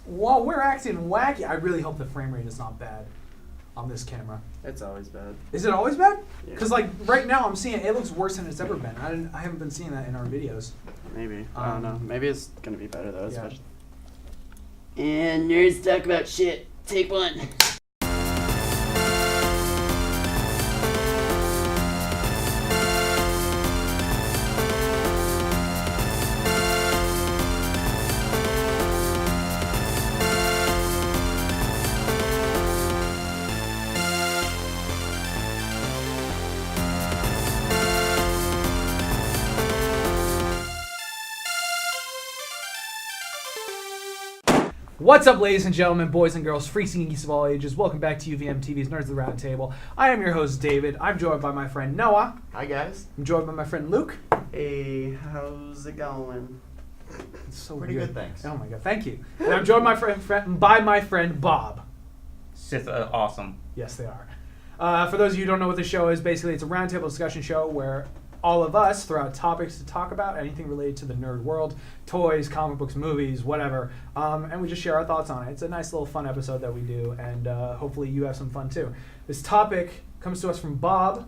while we're acting wacky, I really hope the frame rate is not bad on this camera. It's always bad. Is it always bad? Yeah. Because like right now I'm seeing it looks worse than it's ever been. I haven't been seeing that in our videos. Maybe. I don't know. Maybe it's gonna be better though. Yeah. Especially. And nerds talk about shit. Take one. What's up, ladies and gentlemen, boys and girls, freaks and geeks of all ages? Welcome back to UVMTV's Nerds of the Round Table. I am your host, David. I'm joined by my friend Noah. Hi, guys. I'm joined by my friend Luke. Hey, how's it going? It's so Pretty good, thanks. Oh my god, thank you. And I'm joined by my friend Bob. It's just awesome. Yes, they are. For those of you who don't know what the show is, basically it's a roundtable discussion show where all of us throw out topics to talk about, anything related to the nerd world, toys, comic books, movies, whatever, and we just share our thoughts on it. It's a nice little fun episode that we do, and hopefully you have some fun too. This topic comes to us from Bob.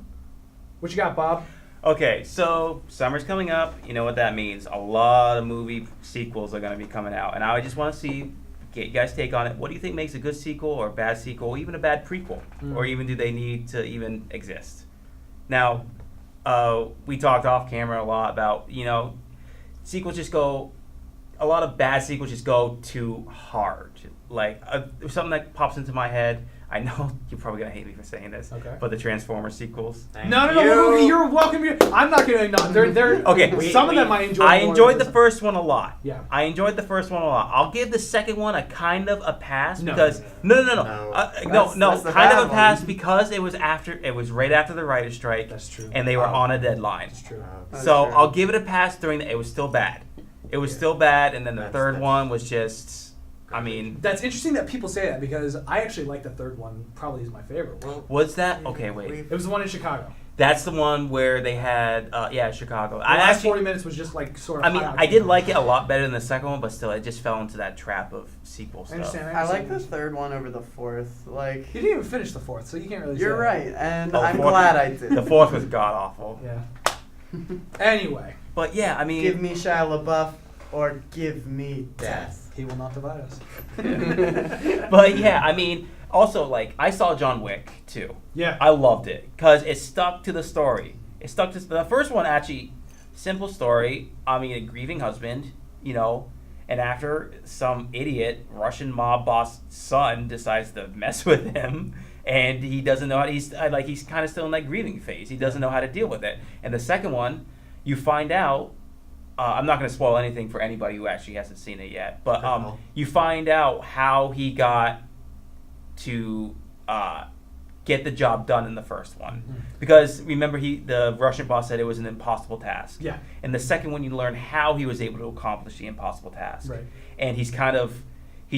What you got, Bob? Okay, so summer's coming up. You know what that means. A lot of movie sequels are going to be coming out, and I just want to get you guys' take on it. What do you think makes a good sequel or a bad sequel, or even a bad prequel? Or even do they need to even exist? Now, we talked off camera a lot about, sequels just go, a lot of bad sequels just go too hard. Like, something that pops into my head, I know you're probably going to hate me for saying this, Okay. but the Transformers sequels. No, you're welcome. I'm not going to, they're Okay. Some of them I enjoyed. I enjoyed the first one a lot. Yeah. I enjoyed the first one a lot. I'll give the second one a kind of a pass No. because no, That's the kind bad of a pass one. because it was right after the writer's strike. That's true. And they were on a deadline. That's true. That's So true. I'll give it a pass during it was still bad. It was still bad, and then the third That's- one was just. I mean, That's interesting that people say that because I actually like the third one. Probably is my favorite one. was that okay? Wait, It was the one in Chicago. that's the one where they had Chicago. The I last actually, 40 minutes was just like sort of. I mean, high I did octane. like it a lot better than the second one, but still, it just fell into that trap of sequel I stuff. understand. I like the third one over the fourth. Like, You didn't even finish the fourth, so you can't really. you're say right, and Oh, I'm fourth- glad I did. The fourth was god awful. That. Yeah. Anyway, But yeah, I mean, Give me Shia LaBeouf or give me death. he will not divide us. but yeah, I mean, also like I saw John Wick too. Yeah. I loved it because it stuck to the story. It stuck to the first one. Actually, simple story. I mean, a grieving husband, and after some idiot Russian mob boss son decides to mess with him, and he doesn't know how he's kind of still in that grieving phase. He doesn't know how to deal with it. And the second one, you find out. I'm not going to spoil anything for anybody who actually hasn't seen it yet, but you find out how he got to get the job done in the first one. Mm-hmm. Because remember, the Russian boss said it was an impossible task. Yeah. And the second one, you learn how he was able to accomplish the impossible task. Right. And he's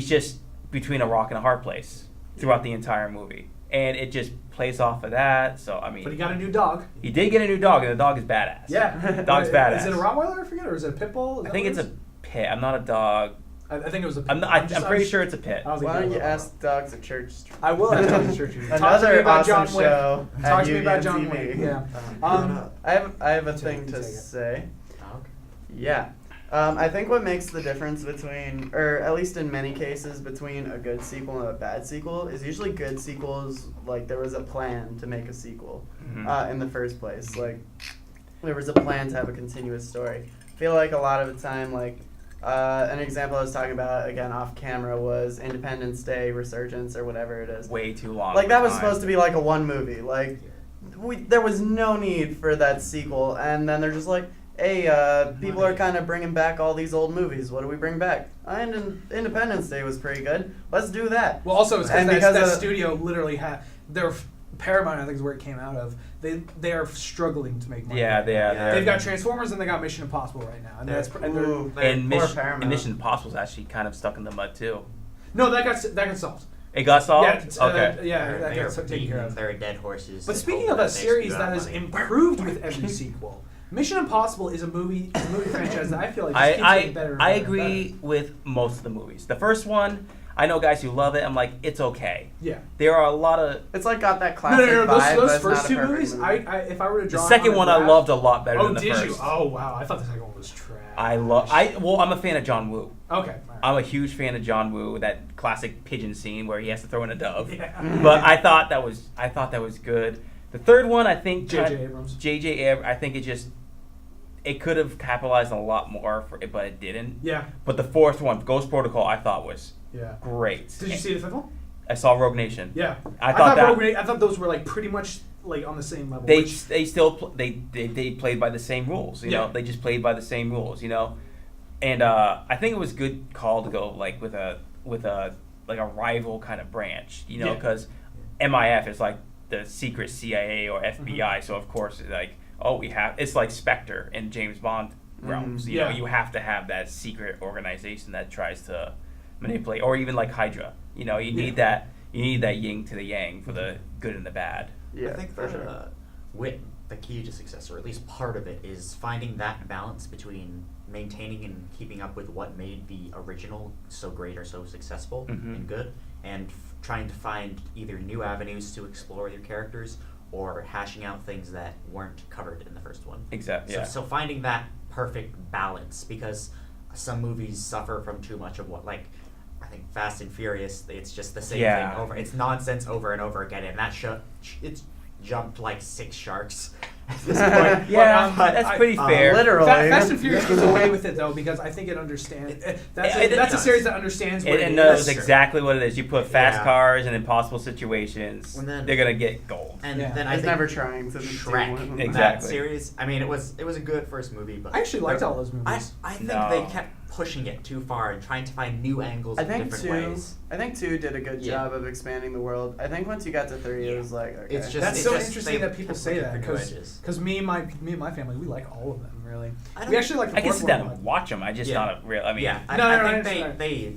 just between a rock and a hard place throughout the entire movie. And it just plays off of that. So, I mean, But he got a new dog. he did get a new dog, and the dog is badass. Yeah. The dog's badass. Is it a Rottweiler? I forget, or is it a pit bull? Is I that think what it's it a pit. I'm not a dog. I think it was a pit. I'm pretty sure it's a pit. I was Why like, don't you yeah, ask dogs at church? I will ask dogs at church. Talk to me Another about awesome John Wick. show Talk at to me about John UVMtv. Wick. Yeah. I have a Take thing it, to take it. say. Okay. Yeah. I think what makes the difference between, or at least in many cases, between a good sequel and a bad sequel is usually good sequels, like there was a plan to make a sequel in the first place. Like, there was a plan to have a continuous story. I feel like a lot of the time, like, an example I was talking about, again, off camera, was Independence Day Resurgence or whatever it is. Way too long. Like, that was supposed to be like a one movie. Like, there was no need for that sequel, and then they're just like, hey, people are kind of bringing back all these old movies. What do we bring back? Independence Day was pretty good. Let's do that. Well, also, it's And because because that of- studio literally had their Paramount, I think, is where it came out of. They are struggling to make money. Yeah, they are. Yeah. They've got Transformers and they got Mission Impossible right now, and that's and they're, Ooh, And poor Mission, Paramount. and Mission Impossible is actually kind of stuck in the mud too. no, that got solved. It got solved? Yeah, it's, Okay. yeah, that They're got taken care of. very dead horses. But and speaking hope of a that they series skew that out has money. improved with every sequel, Mission Impossible is a movie franchise that I feel like just keeps getting better and I better agree and with most of the movies. The first one, I know guys who love it. I'm like, it's okay. Yeah. There are a lot of. It's like got that No, classic no, no. vibe, Those but it's first not a two perfect movies, movie. if I were to The draw second on a one I graph- loved a lot better Oh, than the did first. you? Oh, wow. I thought the second one was trash. Well, I'm a fan of John Woo. Okay. All right. I'm a huge fan of John Woo. That classic pigeon scene where he has to throw in a dove. Yeah. But I thought that was good. The third one, I think J.J. Abrams. I think it could have capitalized a lot more for it, but it didn't. Yeah. But the fourth one, Ghost Protocol, I thought was Yeah. great. Did you see the fifth one? I saw Rogue Nation. Yeah. I thought that I thought those were like pretty much like on the same level. they which- they played by the same rules. You know, they just played by the same rules. You know, and I think it was a good call to go like with a like a rival kind of branch. You know, Yeah. because MIF is like the secret CIA or FBI. So of course, like it's like Spectre and James Bond realms. You know, you have to have that secret organization that tries to manipulate, or even like Hydra. You know, you need that yin to the yang for the good and the bad. Yeah, I think for sure. the key to success, or at least part of it, is finding that balance between maintaining and keeping up with what made the original so great or so successful and good, and trying to find either new avenues to explore your characters or hashing out things that weren't covered in the first one. Exactly. So finding that perfect balance, because some movies suffer from too much of what, like, I think Fast and Furious, it's just the same thing over. It's nonsense over and over again, and that it's jumped like 6 sharks at this point. That's pretty fair. Literally. Fast and Furious gets away with it though because I think it understands. That's a series that understands what It it knows is. exactly what it is. You put fast Yeah. cars in impossible situations, And then- they're gonna get gold. And Yeah. then I It's think never trying to do Shrek, one. that Exactly. series. I mean, it was a good first movie, but I actually liked all those I movies. think No. they kept pushing it too far and trying to find new angles I in think different two. ways. I think 2 did a good Yeah. job of expanding the world. I think once you got to 3, it Yeah. was like, okay. It's just That's it so just- interesting they that people kept say looking that for new edges. because me and my family we like all of them really. I We actually like the I can fourth sit down one. and watch them. I just Yeah. not a real. I mean, Yeah, I, No, I no, think no, they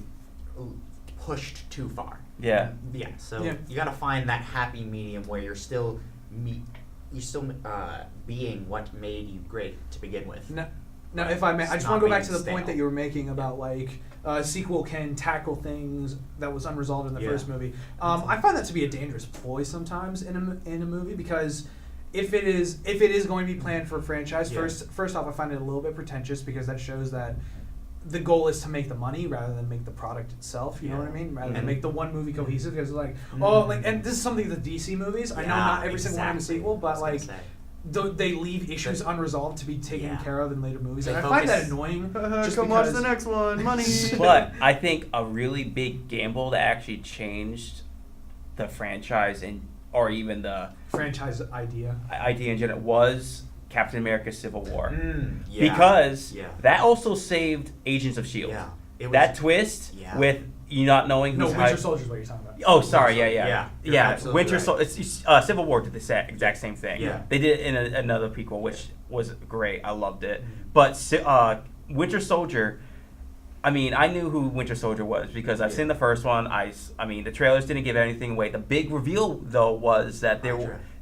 pushed too far. yeah. Yeah, so Yeah. you got to find that happy medium where you're still being what made you great to begin with. Now, if I may, I It's just want not to go back being to the point stale. that you were making about like a sequel can tackle things that was unresolved in the Yeah. first movie. I find that to be a dangerous ploy sometimes in a movie because if it is going to be planned for a franchise, Yeah. first off, I find it a little bit pretentious because that shows that the goal is to make the money rather than make the product itself. You know what I mean? Rather than And- make the one movie cohesive because like Mhm. and this is something the DC movies. I know Yeah, not every single one in the exactly. sequel, I but was gonna like. say. They leave issues unresolved to be taken Yeah. care of in later movies, They and I find that focus- annoying. Just Come watch because the next one. Money. But I think a really big gamble that actually changed the franchise or even the franchise idea. idea in general was Captain America: Civil War, Yeah. because Yeah. that also saved Agents of Shield. Yeah. It was, That twist Yeah. with you not knowing No, who's Winter Soldier is what you're talking about. Oh, sorry. Yeah, Yeah. you're absolutely Winter right. Soldier. Civil War did the exact same thing. Yeah. They did it in another prequel, which was great. I loved it. Mhm. But Winter Soldier. I mean, I knew who Winter Soldier was because I've Yeah. seen the first one. I mean, the trailers didn't give anything away. The big reveal though was that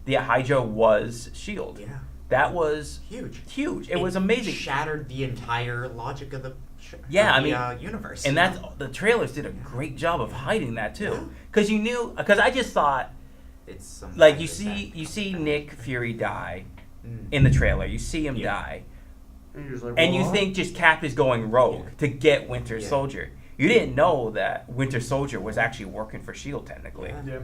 Hydra was Shield. Yeah. That was Huge. It was amazing. Shattered the entire logic of the universe. And the trailers did a great job of hiding that too, because I just thought, it's some like kind you of see Nick Fury die Mm. in the trailer, you see him die, And you're just like, and you "What?" think just Cap is going rogue to get Winter Yeah. Soldier. You didn't know that Winter Soldier was actually working for Shield technically. Yeah. Yeah.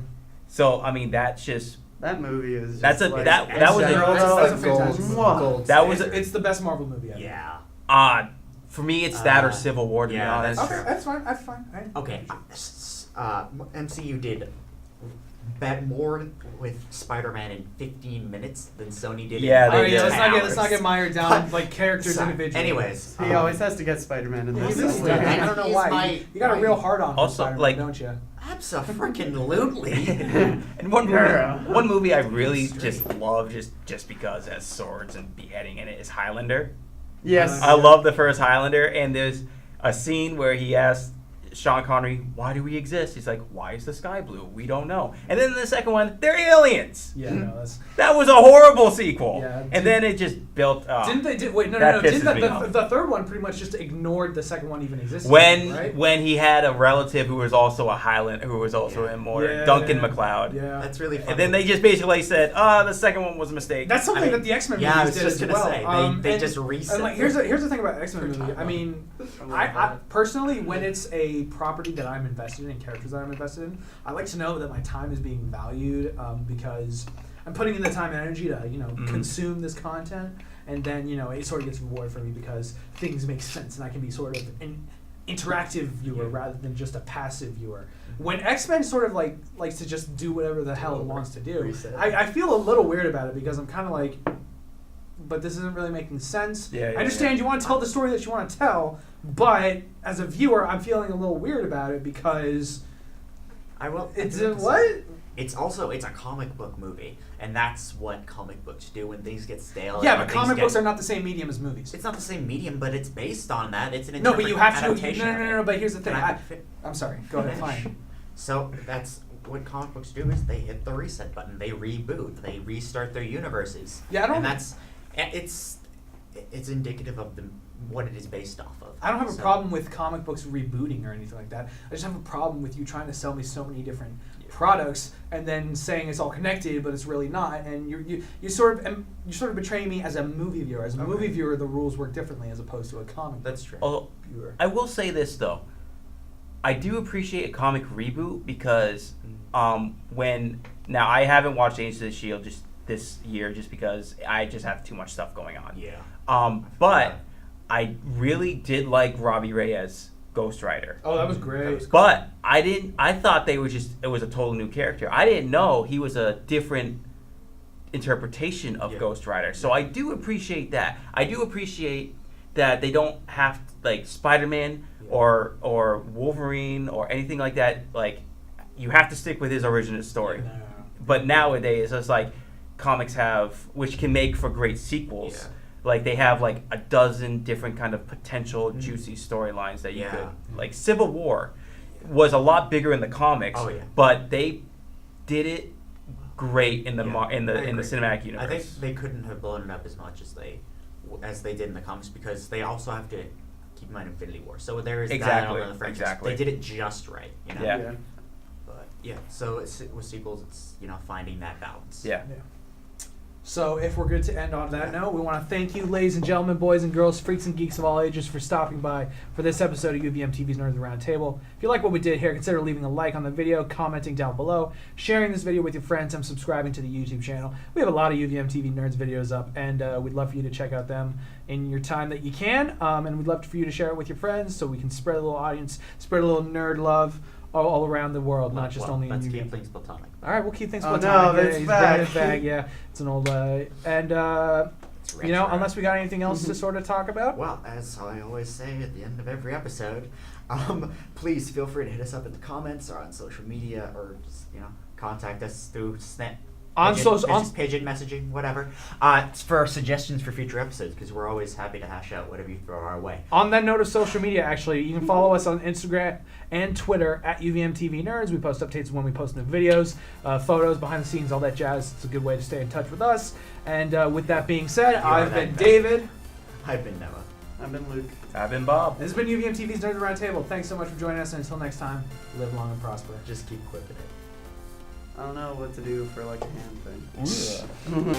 So I mean, that's just That movie is. Just That's a- like, that was a- that's a fantastic movie. Mwah. that was It's the best Marvel movie ever. Yeah. odd. For me, it's that or Uh, Civil War. To be yeah, honest, that's Okay, that's fine. That's fine. Okay. MCU did bet more with Spider-Man in 15 minutes than Sony did. Yeah, in they All right, did. let's not get 10 hours. mired down like characters So, individually. anyways, He always has to get Spider-Man in He's this. just- Yeah. I don't know He's why. my- You got a real hard on Also, Spider-Man, like- don't you? Abso-freaking-lutely. And one Girl. movie I really Straight. just love just because it has swords and beheading in it is Highlander. Yes. I love the first Highlander, and there's a scene where he asks Sean Connery, why do we exist? He's like, why is the sky blue? We don't know. And then in the second one, they're aliens. Yeah, no, that's. That was a horrible sequel. Yeah, and then it just built up. Didn't they? Wait, no. That Didn't pisses me off. the third one pretty much just ignored the second one even existed? When right? when he had a relative who was also a Highland, who was also a Mortar, Yeah, Duncan yeah. MacLeod. Yeah. That's really funny. And then they just basically said, the second one was a mistake. That's something I mean, that the X-Men yeah, I movies was did just as gonna well. say, they And- just reset. And like, here's the thing about X-Men For movie. time. I mean, I personally, when it's a property that I'm invested in, characters that I'm invested in, I like to know that my time is being valued because I'm putting in the time and energy to consume this content, and then it sort of gets rewarded for me because things make sense and I can be sort of an interactive viewer rather than just a passive viewer. When X-Men sort of likes to just do whatever the hell it wants to do, Reset. I feel a little weird about it because I'm kind of like, but this isn't really making sense. Yeah, I understand you want to tell the story that you want to tell, but as a viewer, I'm feeling a little weird about it because I will. it's what? It's a comic book movie, and that's what comic books do when things get stale. Yeah, and but when comic things books get- are not the same medium as movies. It's not the same medium, but it's based on that. It's an No, but you have to. adaptation of No. it. But here's the thing. And I could I'm sorry. Go ahead. finish. Fine. So that's what comic books do: is they hit the reset button, they reboot, they restart their universes. Yeah, I don't- And it's indicative of what it is based off of. I don't have a So- problem with comic books rebooting or anything like that. I just have a problem with you trying to sell me so many different products and then saying it's all connected, but it's really not. And you sort of betraying me as a movie viewer. As a Okay. movie viewer, the rules work differently as opposed to a comic That's true. Although, viewer. I will say this though, I do appreciate a comic reboot because when now I haven't watched Agents of the Shield just this year just because I just have too much stuff going on. Yeah. But I really did like Robbie Reyes Ghost Rider. Oh, that was great. That was But I thought it was a total new character. I didn't know he was a different interpretation of Yeah. Ghost Rider. So I do appreciate that. I do appreciate that they don't have like Spider-Man Yeah. or Wolverine or anything like that. Like you have to stick with his original story. No. But nowadays it's like comics have, which can make for great sequels. Yeah. Like they have like a dozen different kind of potential juicy storylines that you Yeah. could like. Civil War was a lot bigger in the comics, Oh, yeah. but they did it great in the Yeah, in the I agree. cinematic I universe. think they couldn't have blown it up as much as they did in the comics because they also have to keep in mind Infinity War. So there is that Exactly, element of the franchise. exactly. They did it just right, you know. Yeah. But yeah, so with sequels, it's finding that balance. Yeah. So if we're good to end on that note, we want to thank you, ladies and gentlemen, boys and girls, freaks and geeks of all ages, for stopping by for this episode of UVMTV's Nerds Around Table. If you like what we did here, consider leaving a like on the video, commenting down below, sharing this video with your friends, and subscribing to the YouTube channel. We have a lot of UVMTV Nerds videos up, and we'd love for you to check out them in your time that you can. And we'd love for you to share it with your friends so we can spread a little audience, spread a little nerd love all around the world, not just only in let's UVM. keep things platonic. All right, we'll keep things Oh, platonic. no, Yeah, it's he's back. bringing it back. Yeah, it's an old It's retro. unless we got anything else to sort of talk about. Well, as I always say at the end of every episode, please feel free to hit us up in the comments or on social media, or just contact us through Pigeon messaging, whatever. For suggestions for future episodes, because we're always happy to hash out whatever you throw our way. On that note of social media, actually, you can follow us on Instagram and Twitter at UVMTV Nerds. We post updates when we post new videos, photos, behind the scenes, all that jazz. It's a good way to stay in touch with us. And with that being said, You are I've that been invested. David. I've been Noah. I've been Luke. I've been Bob. This has been UVMTV's Nerds Around Table. Thanks so much for joining us, and until next time, live long and prosper. Just keep clipping it. I don't know what to do for like a hand thing. Ooh.